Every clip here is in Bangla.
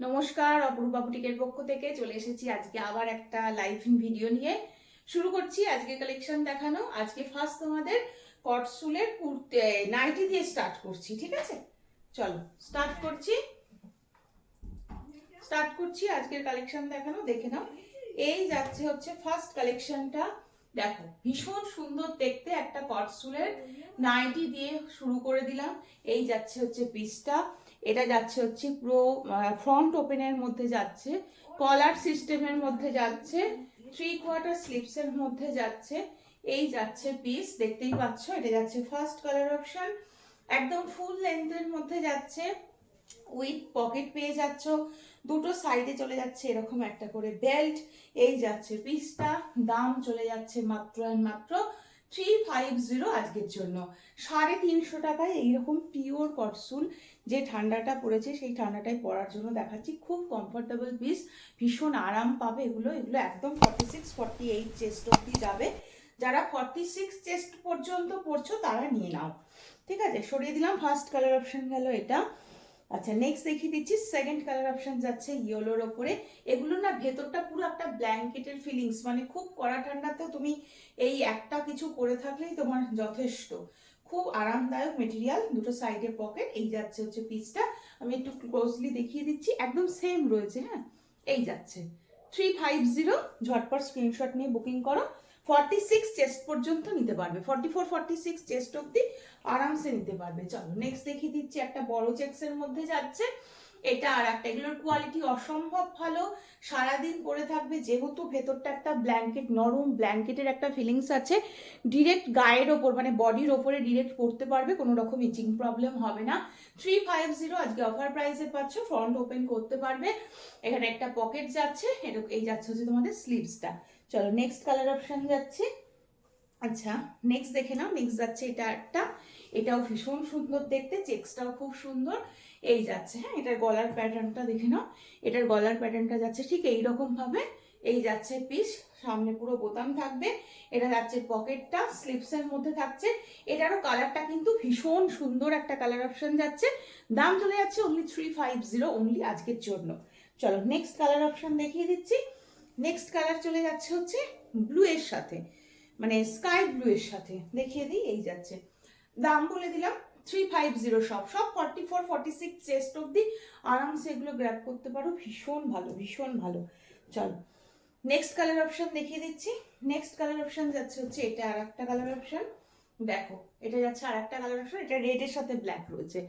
নমস্কার, অপরূপা বুটিকের পক্ষ থেকে চলে এসেছি আজকে আবার একটা লাইভ ভিডিও নিয়ে। শুরু করছি আজকে কালেকশন দেখানো। আজকে ফার্স্ট তোমাদের কটসুলের কুর্তে নাইটি দিয়ে স্টার্ট করছি, ঠিক আছে? চলো স্টার্ট করছি আজকের কালেকশন দেখানো, দেখে নাও। এই যাচ্ছে হচ্ছে ফার্স্ট কালেকশনটা। দেখো, ভীষণ সুন্দর দেখতে একটা কটসুলের নাইটি দিয়ে শুরু করে দিলাম। এই যাচ্ছে হচ্ছে পিসটা, এটা যাচ্ছে হচ্ছে পুরো ফ্রন্ট ওপেনের মধ্যে যাচ্ছে, কলার সিস্টেমের মধ্যে যাচ্ছে, 3/4 স্লিপসের মধ্যে যাচ্ছে। এই যাচ্ছে পিস, দেখতেই পাচ্ছ। এটা যাচ্ছে ফার্স্ট কালার অপশন, একদম ফুল লেন্থের মধ্যে যাচ্ছে, উইথ পকেট পেয়ে যাচ্ছ। দুটো সাইডে চলে যাচ্ছে এরকম একটা করে বেল্ট। এই যাচ্ছে পিসটা, দাম চলে যাচ্ছে মাত্র মাত্র 350 আজকের জন্য। 350 টাকায় এইরকম পিওর কটসুল। যে ঠান্ডাটা পড়েছে সেই ঠান্ডাটাই পরার জন্য দেখাচ্ছি, খুব কমফোর্টেবল পিস, ভীষণ আরাম পাবে। এগুলো একদম 46-48 চেস্ট অব্দি যাবে। যারা 46 চেস্ট পর্যন্ত পড়ছো তারা নিয়ে নাও, ঠিক আছে? সরিয়ে দিলাম। ফার্স্ট কালার অপশন গেল এটা। আচ্ছা, নেক্সট দেখিয়ে দিচ্ছি। সেকেন্ড কালার অপশন যাচ্ছে ইয়েলোর ওপরে। এগুলো না ভেতরটা পুরো একটা ব্ল্যাঙ্কেটের ফিলিংস, মানে খুব কড়া ঠান্ডাতেও তুমি এই একটা কিছু পরে থাকলেই তোমার যথেষ্ট। খুব আরামদায়ক মেটেরিয়াল, দুটো সাইডে পকেট। এই যাচ্ছে হচ্ছে পিসটা, আমি একটু ক্লোজলি দেখিয়ে দিচ্ছি, একদম সেম রয়েছে। হ্যাঁ, এই যাচ্ছে 350। ঝটপট স্ক্রিনশট নিয়ে বুকিং করো। 46 চেস্ট পর্যন্ত নিতে পারবে, 44-46 চেস্ট অব্দি আরামসে নিতে পারবে। চলো নেক্সট দেখিয়ে দিচ্ছি, একটা বড় চেক্সের মধ্যে যাচ্ছে। এটা আর একটা, এগুলোর কোয়ালিটি অসম্ভব ভালো, সারাদিন পরে থাকবে। যেহেতু ভেতরটা একটা ব্ল্যাঙ্কেট, নরম ব্ল্যাঙ্কেটের একটা ফিলিংস আছে, ডিরেক্ট গায়ের ওপর মানে বডির ওপরে ডিরেক্ট পরতে পারবে, কোনো রকম ইচিং প্রবলেম হবে না। 350 আজকে অফার প্রাইসে পাচ্ছ। ফ্রন্ট ওপেন করতে পারবে, এখানে একটা পকেট যাচ্ছে, এই যাচ্ছে হচ্ছে তোমাদের স্লিভসটা। চলো নেক্সট কালার অপশন যাচ্ছে। আচ্ছা, নেক্সট দেখে নাও। নেক্সট যাচ্ছে এটা একটা, এটাও ভীষণ সুন্দর দেখতে, চেক্সটাও খুব সুন্দর। এই যাচ্ছে, হ্যাঁ, এটার গলার প্যাটার্নটা দেখে নাও। এটার গলার প্যাটার্নটা যাচ্ছে ঠিক এইরকম ভাবে। এই যাচ্ছে পিস, সামনে পুরো বোতাম থাকবে। এটা যাচ্ছে পকেটটা, স্লিপসের মধ্যে থাকছে। এটারও কালারটা কিন্তু ভীষণ সুন্দর একটা কালার অপশন যাচ্ছে। দাম চলে যাচ্ছে অনলি 350 অনলি আজকের জন্য। চলো নেক্সট কালার অপশন দেখিয়ে দিচ্ছি। নেক্সট কালার চলে যাচ্ছে হচ্ছে ব্লু এর সাথে, মানে স্কাই ব্লু এর সাথে দেখিয়ে দিই। এই যাচ্ছে, দাম বলে দিলাম 350। সব 44-46 চেস্ট অব্দি আরামসে এগুলো গ্র্যাব করতে পারো। ভীষণ ভালো, ভীষণ ভালো। চলো নেক্সট কালার অপশন দেখিয়ে দিচ্ছি। নেক্সট কালার অপশন যাচ্ছে হচ্ছে এটা আর একটা কালার অপশন। দেখো, এটা যাচ্ছে আর একটা কালার অপশন, এটা রেডের সাথে ব্ল্যাক রয়েছে,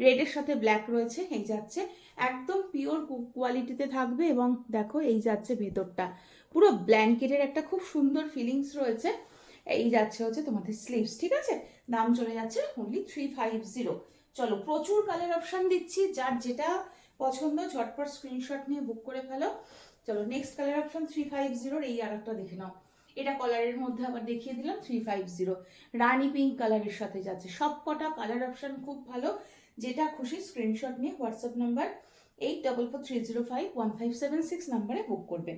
রেডের সাথে ব্ল্যাক রয়েছে। এই যাচ্ছে একদম পিওর কোয়ালিটিতে থাকবে, এবং দেখো এই যাচ্ছে ভেতরটা পুরো ব্ল্যাঙ্কেটের একটা খুব সুন্দর ফিলিংস রয়েছে। এই যাচ্ছে হচ্ছে তোমাদের স্লিভস, ঠিক আছে? দাম চলে যাচ্ছে অনলি 350। চলো, প্রচুর কালার অপশন দিচ্ছি, যার যেটা পছন্দ ঝটপট স্ক্রিনশট নিয়ে বুক করে ফেলো। চলো নেক্সট কালার অপশন 350। এই আর একটা দেখে নাও, এটা কলারের মধ্যে আবার দেখিয়ে দিলাম 350। রানি পিঙ্ক কালারের সাথে যাচ্ছে। সব কটা কালার অপশন খুব ভালো, যেটা খুশি স্ক্রিনশট নিয়ে হোয়াটসঅ্যাপ নাম্বার 8443051576 নাম্বারে বুক করবে।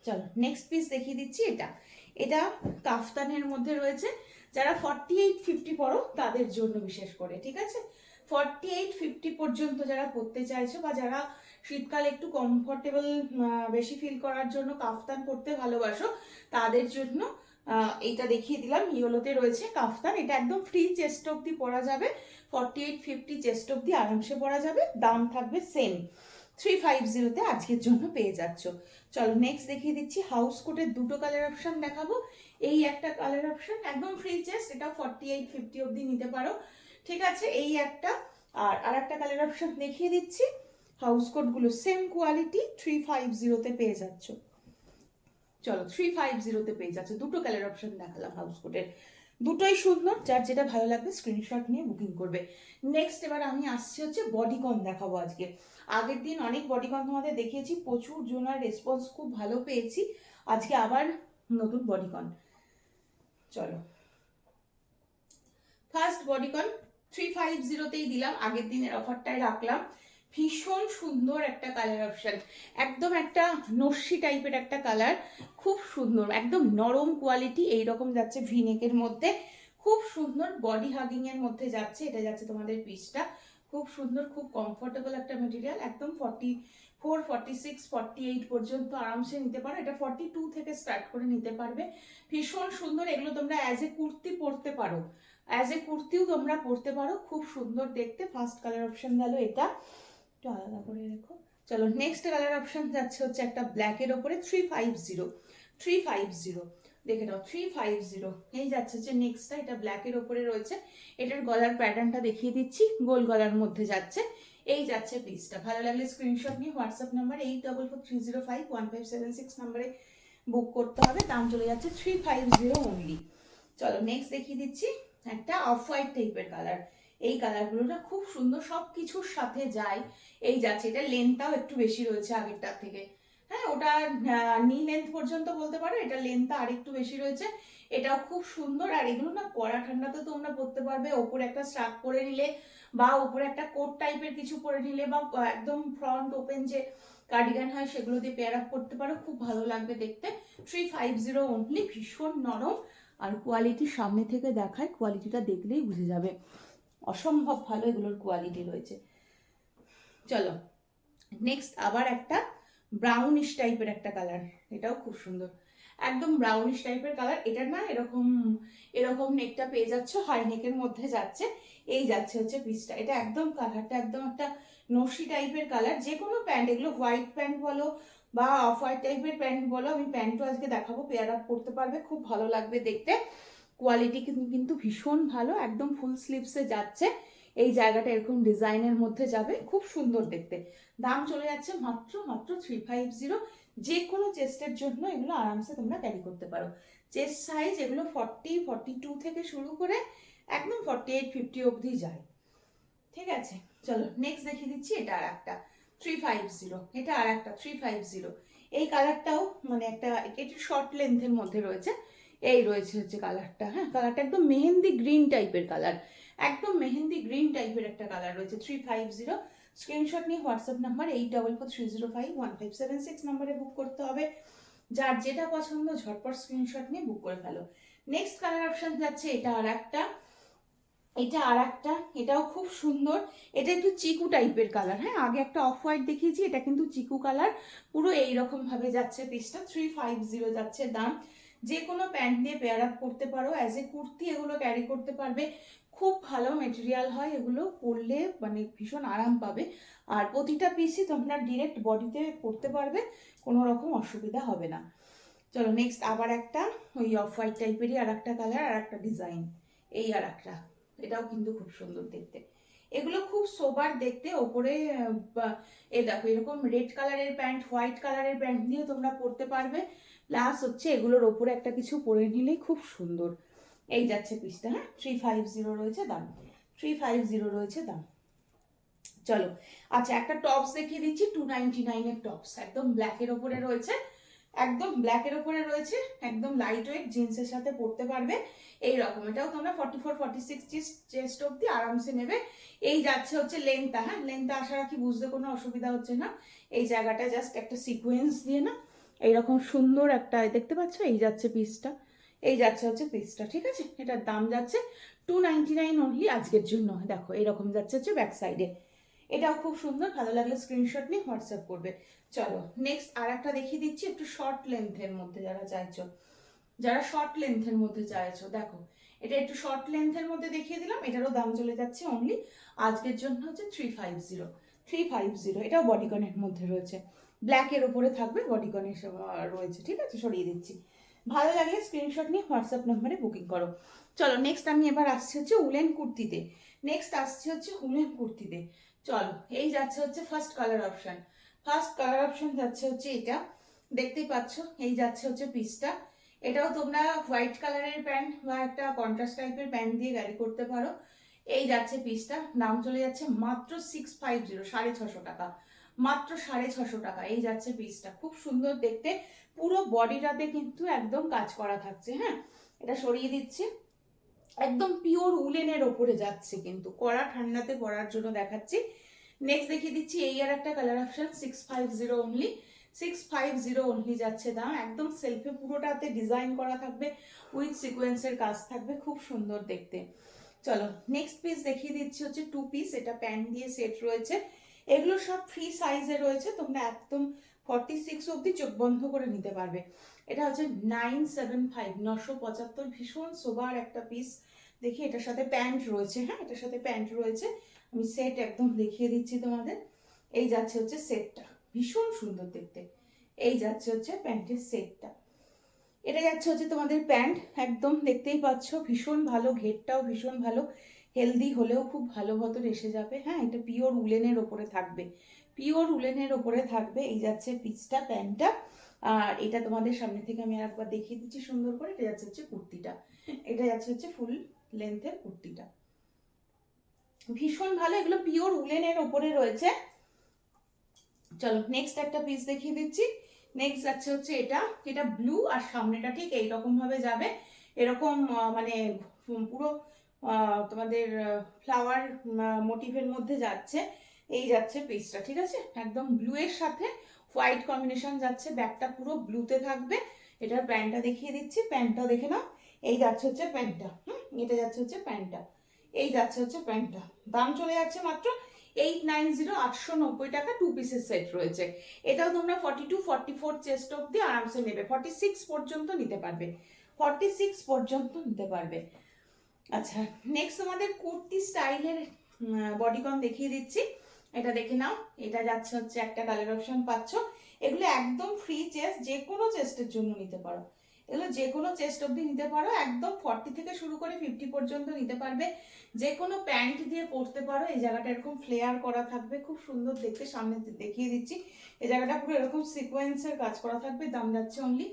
চলো নেক্সট পিস দেখিয়ে দিচ্ছি। এটা এটা কাফতানের মধ্যে রয়েছে। যারা 48-50 পড়ো তাদের জন্য বিশেষ করে, ঠিক আছে? 48-50 পর্যন্ত যারা পড়তে চাইছো, বা যারা শীতকালে একটু কমফোর্টেবল বেশি ফিল করার জন্য কাফতান পরতে ভালোবাসো, তাদের জন্য এইটা দেখিয়ে দিলাম। ইয়েলোতে রয়েছে কাফতান, এটা একদম ফ্রি চেস্ট অব্দি পরা যাবে। 48-50 চেস্ট অব্দি আরামসে পরা যাবে। দাম থাকবে সেম, 350-তে আজকের জন্য পেয়ে যাচ্ছ। চলো নেক্সট দেখিয়ে দিচ্ছি। হাউস কোটের দুটো কালার অপশন দেখাবো। এই একটা কালার অপশন একদম ফ্রি চেস্ট, এটা 48-50 অব্দি নিতে পারো, ঠিক আছে? এই একটা, আর একটা কালার অপশন দেখিয়ে দিচ্ছি। হাউস কোটগুলো সেম কোয়ালিটি, 350-তে পেয়ে যাচ্ছ। চলো 350-তে পেয়ে যাচ্ছে। দুটো কালার অপশন দেখালাম হাউস কোটের, দুটোই সুন্দর, যার যেটা ভালো লাগবে স্ক্রিনশট নিয়ে বুকিং করবে। নেক্সট এবার আমি আসছি হচ্ছে বডিকন দেখাবো আজকে। আগের দিন অনেক বডিকন তোমাদের দেখিয়েছি, প্রচুর জনের রেসপন্স খুব ভালো পেয়েছি। আজকে আবার নতুন বডিকন। চলো ফার্স্ট বডিকন 350-তেই দিলাম, আগের দিনের অফারটাই রাখলাম। ভীষণ সুন্দর একটা কালার অপশন, একদম একটা নস্যি টাইপের একটা কালার, খুব সুন্দর, একদম নরম কোয়ালিটি। এইরকম যাচ্ছে ভিনেকের মধ্যে, খুব সুন্দর বডি হাগিং এর মধ্যে যাচ্ছে। এটা যাচ্ছে তোমাদের পিসটা, খুব সুন্দর, খুব কমফোর্টেবল একটা মেটেরিয়াল, একদম 44, 46, 48 পর্যন্ত আরামসে নিতে পারো। এটা 42 থেকে স্টার্ট করে নিতে পারবে। ভীষণ সুন্দর, এগুলো তোমরা অ্যাজ এ কুর্তি পরতে পারো, অ্যাজ এ কুর্তিও তোমরা পরতে পারো, খুব সুন্দর দেখতে। ফার্স্ট কালার অপশন গেল এটা, একটু আলাদা করে রেখো। চলো নেক্সট কালার অপশন যাচ্ছে হচ্ছে একটা ব্ল্যাকের ওপরে 350 দেখে নাও 350। এই যাচ্ছে হচ্ছে নেক্সটটা, এটা ব্ল্যাকের ওপরে রয়েছে। এটার গলার প্যাটার্নটা দেখিয়ে দিচ্ছি, গোল গলার মধ্যে যাচ্ছে। এই যাচ্ছে পিসটা। ভালো লাগলে স্ক্রিনশট নিয়ে হোয়াটসঅ্যাপ নাম্বার 8443051576 নাম্বারে বুক করতে হবে। দাম চলে যাচ্ছে 350 অনলি। চলো নেক্সট দেখিয়ে দিচ্ছি একটা অফ হোয়াইট টাইপের কালার। এই কালারগুলো না খুব সুন্দর, সব কিছুর সাথে যায়। এই যাচ্ছে, এটা লেন্থটাও একটু বেশি রয়েছে আগেরটার থেকে। হ্যাঁ, ওটা নি লেন্থ পর্যন্ত বলতে পারো, এটা লেন্থটা আর একটু বেশি রয়েছে। এটাও খুব সুন্দর। আর এগুলো না কড়া ঠান্ডাতে তোমরা পরতে পারবে। ওপরে একটা স্টার্ট পরে নিলে বা ওপরে একটা কোট টাইপের কিছু পরে নিলে বা একদম ফ্রন্ট ওপেন যে কার্ডিগান হয় সেগুলো দিয়ে পেয়ার আপ করতে পারো, খুব ভালো লাগবে দেখতে। 350 অনলি। ভীষণ নরম আর কোয়ালিটি সামনে থেকে দেখায়, কোয়ালিটিটা দেখলেই বুঝে যাবে, অসম্ভব ভালো এগুলোর কোয়ালিটি রয়েছে। চলো নেক্সট আবার একটা ব্রাউনিশ টাইপের একটা কালার, এটাও খুব সুন্দর, একদম ব্রাউনিশ টাইপের কালার। এটা না এরকম এরকম নেকটা পেয়ে যাচ্ছ, হাই নেকের মধ্যে যাচ্ছে। এই যাচ্ছে হচ্ছে পিসটা। এটা একদম কালারটা একদম একটা নসি টাইপের কালার। যে কোনো প্যান্ট, এগুলো হোয়াইট প্যান্ট বলো বা অফ হোয়াইট টাইপের প্যান্ট বলো, আমি প্যান্টও আজকে দেখাবো, পেয়ার আপ করতে পারবে, খুব ভালো লাগবে দেখতে। কোয়ালিটি কিন্তু ভীষণ ভালো, একদম ফুল স্লিভসে যাচ্ছে। এই জায়গাটা এরকম ডিজাইনের মধ্যে যাবে, খুব সুন্দর দেখতে। দাম চলে যাচ্ছে মাত্র 350। যে কোনো চেস্টের জন্য এগুলো আরামসে তোমরা ক্যারি করতে পারো। চেস্ট সাইজ এগুলো 40, 42 থেকে শুরু করে একদম 48, 50 অবধি যায়। ঠিক আছে, চলো নেক্সট দেখিয়ে দিচ্ছি। এটা আর একটা 350, এটা আর একটা 350। এই কালারটাও মানে একটা একটু শর্ট লেন্থের মধ্যে রয়েছে। এই রয়েছে হচ্ছে কালারটা। হ্যাঁ, কালারটা একদম মেহেন্দি গ্রিন টাইপের কালার, একদম মেহেন্দি গ্রিন টাইপের একটা কালার রয়েছে। 350। স্ক্রিনশট নিয়ে হোয়াটসঅ্যাপ নাম্বার 8443051576 নাম্বারে বুক করতে হবে। যার যেটা পছন্দ ঝটপট স্ক্রিনশট নিয়ে বুক করে ফেলো। নেক্সট কালার অপশন যাচ্ছে এটা আর একটা, এটা আর একটা, এটাও খুব সুন্দর। এটা একটু চিকু টাইপের কালার। হ্যাঁ, আগে একটা অফ হোয়াইট দেখিয়েছি, এটা কিন্তু চিকু কালার। পুরো এইরকম ভাবে যাচ্ছে পিসটা। 350 যাচ্ছে দাম। যে কোনো প্যান্ট দিয়ে পেয়ার আপ করতে পারো, অ্যাজ এ কুর্তি এগুলো ক্যারি করতে পারবে। খুব ভালো মেটেরিয়াল হয়, এগুলো পরলে মানে ভীষণ আরাম পাবে। আর প্রতিটা পিসই তোমরা ডিরেক্ট বডিতে পরতে পারবে, কোনো রকম অসুবিধা হবে না। চলো নেক্সট আবার একটা ওই অফ হোয়াইট টাইপেরই আর একটা কালার, আর একটা ডিজাইন। এই আর একটা, এটাও কিন্তু খুব সুন্দর দেখতে। এগুলো খুব সোবার দেখতে। ওপরে এ দেখো এরকম রেড কালারের প্যান্ট, হোয়াইট কালারের প্যান্ট দিয়ে তোমরা পরতে পারবে। প্লাস হচ্ছে এগুলোর ওপরে একটা কিছু পরে নিলেই খুব সুন্দর। এই যাচ্ছে পিসটা। হ্যাঁ, 350 রয়েছে দাম, 350 রয়েছে দাম। চলো আচ্ছা একটা টপস দেখিয়ে দিচ্ছি, 299 এর টপস, একদম ব্ল্যাকের ওপরে রয়েছে, একদম ব্ল্যাকের ওপরে রয়েছে, একদম লাইট ওয়েট, জিন্সের সাথে পরতে পারবে। এই রকম এটাও তোমরা 44, 46 চেস্ট অব্দি আরামসে নেবে। এই যাচ্ছে হচ্ছে লেন্থটা। হ্যাঁ, লেন্থটা আশা রাখি বুঝতে কোনো অসুবিধা হচ্ছে না। এই জায়গাটা জাস্ট একটা সিকোয়েন্স দিয়ে না এইরকম সুন্দর একটা দেখতে পাচ্ছ। এই যাচ্ছে পিসটা, এই যাচ্ছে হচ্ছে পিসটা। ঠিক আছে, এটার দাম যাচ্ছে 299 অনলি আজকের জন্য। দেখো এইরকম যাচ্ছে হচ্ছে ব্যাক সাইডে। এটাও খুব সুন্দর, ভালো লাগলে স্ক্রিনশট নিয়ে হোয়াটসঅ্যাপ করবে। চলো নেক্সট আর একটা দেখিয়ে দিচ্ছি, একটু শর্ট লেন্থের মধ্যে যারা চাইছো, যারা শর্ট লেন্থের মধ্যে চাইছো, দেখো এটা একটু শর্ট লেন্থের মধ্যে দেখিয়ে দিলাম। এটারও দাম চলে যাচ্ছে অনলি আজকের জন্য হচ্ছে 350, 350। এটাও বডিকনের মধ্যে রয়েছে, ব্ল্যাকের ওপরে থাকবে, বডিকনের রয়েছে। ঠিক আছে, সরিয়ে দিচ্ছি। ভালো লাগলে স্ক্রিনশট নিয়ে হোয়াটসঅ্যাপ নাম্বারে বুকিং করো। চলো নেক্সট আমি এবার আসছি হচ্ছে উলেন কুর্তিতে। নেক্সট আসছে হচ্ছে উলেন কুর্তিতে। চলো এই যাচ্ছে হচ্ছে first colour option, first colour option যাচ্ছে হচ্ছে এটা, দেখতেই পাচ্ছ। এই যাচ্ছে হচ্ছে পিসটা। এটাও তোমরা হোয়াইট কালারের প্যান্ট বা একটা কন্ট্রাস্ট টাইপের প্যান্ট দিয়ে ক্যারি করতে পারো। এই যাচ্ছে পিসটা, দাম চলে যাচ্ছে মাত্র 650, 650 টাকা, মাত্র 650 টাকা। এই যাচ্ছে পিসটা, খুব সুন্দর দেখতে। পুরো বডিটাতে কিন্তু একদম কাজ করা থাকছে। হ্যাঁ, এটা সরিয়ে দিচ্ছি। একদম পিওর উলেনের ওপরে যাচ্ছে, কিন্তু কড়া ঠান্ডাতে পরার জন্য দেখাচ্ছি। নেক্সট দেখিয়ে দিচ্ছি এই আর একটা কালার অপশন, 650 অনলি, 650 অনলি যাচ্ছে দাম। একদম সেলফে পুরোটাতে ডিজাইন করা থাকবে, উইথ সিকোয়েন্সের কাজ থাকবে, খুব সুন্দর দেখতে। চলো নেক্সট পিস দেখিয়ে দিচ্ছি হচ্ছে 2 পিস, এটা প্যান্ট দিয়ে সেট রয়েছে। এগুলো সব ফ্রি সাইজে রয়েছে, তোমরা একদম 46 অবধি চোখ বন্ধ করে নিতে পারবে। এটা হচ্ছে 975, 975, ভীষণ সোবার একটা পিস। দেখি এটার সাথে প্যান্ট রয়েছে, হ্যাঁ এটার সাথে প্যান্ট রয়েছে। আমি সেট একদম দেখিয়ে দিচ্ছি তোমাদের। এই যাচ্ছে হচ্ছে সেটটা, ভীষণ সুন্দর দেখতে। এই যাচ্ছে হচ্ছে প্যান্টের সেটটা। এটা যাচ্ছে হচ্ছে তোমাদের প্যান্ট, একদম দেখতেই পাচ্ছ ভীষণ ভালো, ঘেরটাও ভীষণ ভালো, হেলদি হলেও খুব ভালো মতন এসে যাবে। হ্যাঁ এটা পিওর উলেনের ওপরে থাকবে, পিওর উলেনের ওপরে থাকবে। এই যাচ্ছে পিসটা, প্যান্টটা। আর এটা তোমাদের সামনে থেকে আমি একবার দেখিয়ে দিচ্ছি সুন্দর করে। এটা যাচ্ছে হচ্ছে কুর্তিটা, এটা যাচ্ছে হচ্ছে ফুল লেন্থের কুর্তিটা, ভীষণ ভালো। এগুলো পিওর উলেনের ওপরে রয়েছে। চলো নেক্সট একটা পিস দেখিয়ে দিচ্ছি। নেক্সট যাচ্ছে হচ্ছে এটা, এটা ব্লু আর সামনেটা ঠিক এইরকম ভাবে যাবে, এরকম মানে পুরো তোমাদের ফ্লাওয়ার মোটিভের মধ্যে যাচ্ছে। এই যাচ্ছে পিসটা, ঠিক আছে, একদম ব্লু এর সাথে হোয়াইট কম্বিনেশন যাচ্ছে, ব্যাকটা পুরো ব্লুতে থাকবে। এটার প্যান্টটা দেখিয়ে দিচ্ছি, প্যান্টটাও দেখে নাও। এই যাচ্ছে হচ্ছে প্যান্টটা, এটা যাচ্ছে হচ্ছে প্যান্টটা, এই যাচ্ছে হচ্ছে প্যান্টটা। দাম চলে যাচ্ছে মাত্র 890, 890 টাকা। 2 পিসের সেট রয়েছে। এটাও তোমরা 42, 44 চেস্ট অব্দি আরামসে নেবে, 46 পর্যন্ত নিতে পারবে, 46 পর্যন্ত নিতে পারবে। আচ্ছা নেক্সট তোমাদের কুর্তি স্টাইলের বডিকন দেখিয়ে দিচ্ছি, এটা দেখে নাও। এটা যাচ্ছে হচ্ছে একটা কালার অপশন পাচ্ছ। এগুলো একদম ফ্রি চেস্ট, যে কোনো চেস্টের জন্য নিতে পারো, এগুলো যে কোনো চেস্ট অব্দি নিতে পারো, একদম 40 থেকে শুরু করে 50 পর্যন্ত নিতে পারবে। যে কোনো প্যান্ট দিয়ে পরতে পারো। এই জায়গাটা এরকম ফ্লেয়ার করা থাকবে, খুব সুন্দর দেখতে, সামনে দেখিয়ে দিচ্ছি। এই জায়গাটা পুরো এরকম সিকোয়েন্সের কাজ করা থাকবে। দাম যাচ্ছে অনলি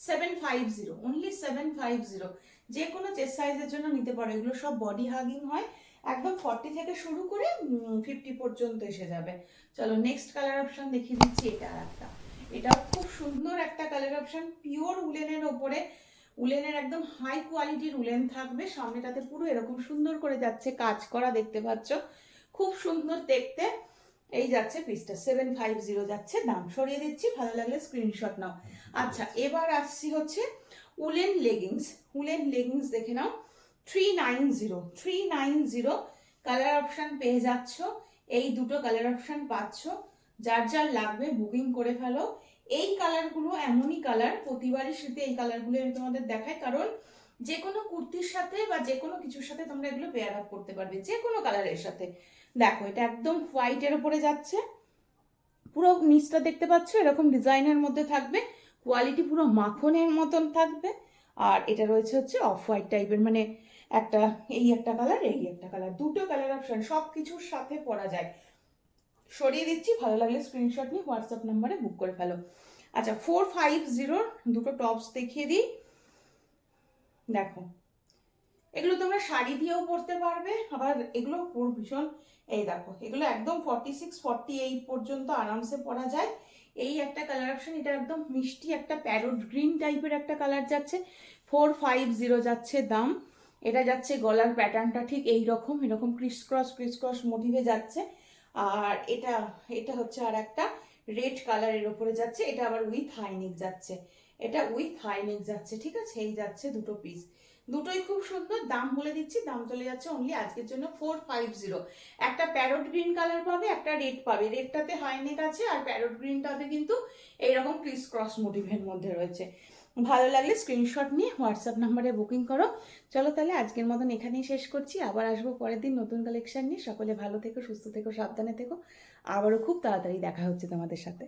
750, অনলি 750। যে কোনো চেস্ট সাইজের জন্য নিতে পারো। এগুলো সব বডি হাগিং হয়, একদম 40 থেকে শুরু করে 50 পর্যন্ত এসে যাবে। চলো নেক্সট কালার অপশন দেখিয়ে দিচ্ছি। এটা আর একটা, এটাও খুব সুন্দর একটা কালার অপশন, পিওর উলেনের ওপরে, উলেনের একদম হাই কোয়ালিটির উলেন থাকবে। সামনেটাতে পুরো এরকম সুন্দর করে যাচ্ছে কাজ করা, দেখতে পাচ্ছ, খুব সুন্দর দেখতে। এই যাচ্ছে পিসটা 750 যাচ্ছে, দাম সরিয়ে দিচ্ছি, ভালো লাগলে স্ক্রিনশট নাও। আচ্ছা এবার আসছি হচ্ছে উলেন লেগিংস। উলেন লেগিংস দেখে নাও, 390, 390 কালার অপশন পেয়ে যাচ্ছ। এই দুটো কালার অপশন পাচ্ছ, যার যার লাগবে বুকিং করে ফেলো। এই কালারগুলো এমনই কালার, প্রতিবারই শীতে এই কালারগুলো আমি তোমাদের দেখাই, কারণ যে কোনো কুর্তির সাথে বা যে কোনো কিছুর সাথে তোমরা এগুলো পেয়ার আপ করতে পারবে, যে কোনো কালারের সাথে। দেখো এটা একদম হোয়াইটের উপরে যাচ্ছে, পুরো নিচটা দেখতে পাচ্ছ এরকম ডিজাইনের মধ্যে থাকবে, কোয়ালিটি পুরো মাখনের মতন থাকবে। আর এটা রয়েছে হচ্ছে অফ হোয়াইট টাইপের, মানে একটা এই একটা কালার, এই একটা কালার, দুটো কালার অপশন, সব কিছুর সাথে পরা যায়। সরিয়ে দিচ্ছি, ভালো লাগলে স্ক্রিনশট নিয়ে হোয়াটসঅ্যাপ নাম্বারে বুক করে ফেলো। আচ্ছা 450 দুটো টপস দেখিয়ে দিই। দেখো এগুলো তোমরা শাড়ি দিয়েও পরতে পারবে, আবার এগুলো ভীষণ, এই দেখো এগুলো একদম 46, 48 পর্যন্ত আরামসে পরা যায়। এই একটা কালার অপশন, এটা একদম মিষ্টি একটা প্যারোট গ্রিন টাইপের একটা কালার যাচ্ছে, 450 যাচ্ছে দাম। এটা যাচ্ছে গলার প্যাটার্নটা ঠিক এই রকম, এরকম ক্রিস ক্রস মোটিভে যাচ্ছে। আর এটা এটা হচ্ছে আর একটা রেড কালারের ওপরে যাচ্ছে, এটা আবার উইথ হাইনেক যাচ্ছে, এটা উইথ হাইনেক যাচ্ছে, ঠিক আছে। এই যাচ্ছে দুটো পিস, দুটোই খুব সুন্দর। দাম বলে দিচ্ছি, দাম চলে যাচ্ছে অনলি আজকের জন্য 450। একটা প্যারোট গ্রিন কালার পাবে, একটা রেড পাবে, রেডটাতে হাইনেক আছে, আর প্যারোট গ্রিনটাতে কিন্তু এইরকম ক্রিস ক্রস মোটিভের মধ্যে রয়েছে। ভালো লাগলে স্ক্রিনশট নিয়ে হোয়াটসঅ্যাপ নাম্বারে বুকিং করো। চলো তাহলে আজকের মতন এখানেই শেষ করছি, আবার আসবো পরের দিন নতুন কালেকশন নিয়ে। সকলে ভালো থেকো, সুস্থ থেকো, সাবধানে থেকো, আবারও খুব তাড়াতাড়ি দেখা হচ্ছে তোমাদের সাথে।